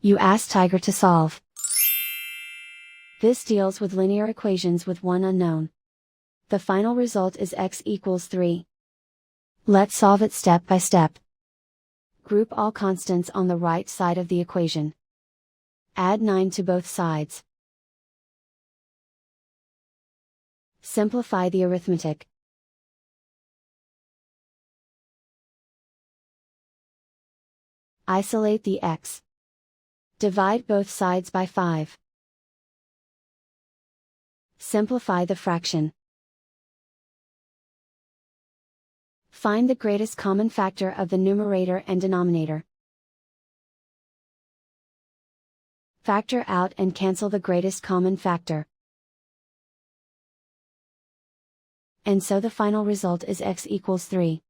You ask Tiger to solve. This deals with linear equations with one unknown. The final result is x equals 3. Let's solve it step by step. Group all constants on the right side of the equation. Add 9 to both sides. Simplify the arithmetic. Isolate the x. Divide both sides by 5. Simplify the fraction. Find the greatest common factor of the numerator and denominator. Factor out and cancel the greatest common factor. And so the final result is x equals 3.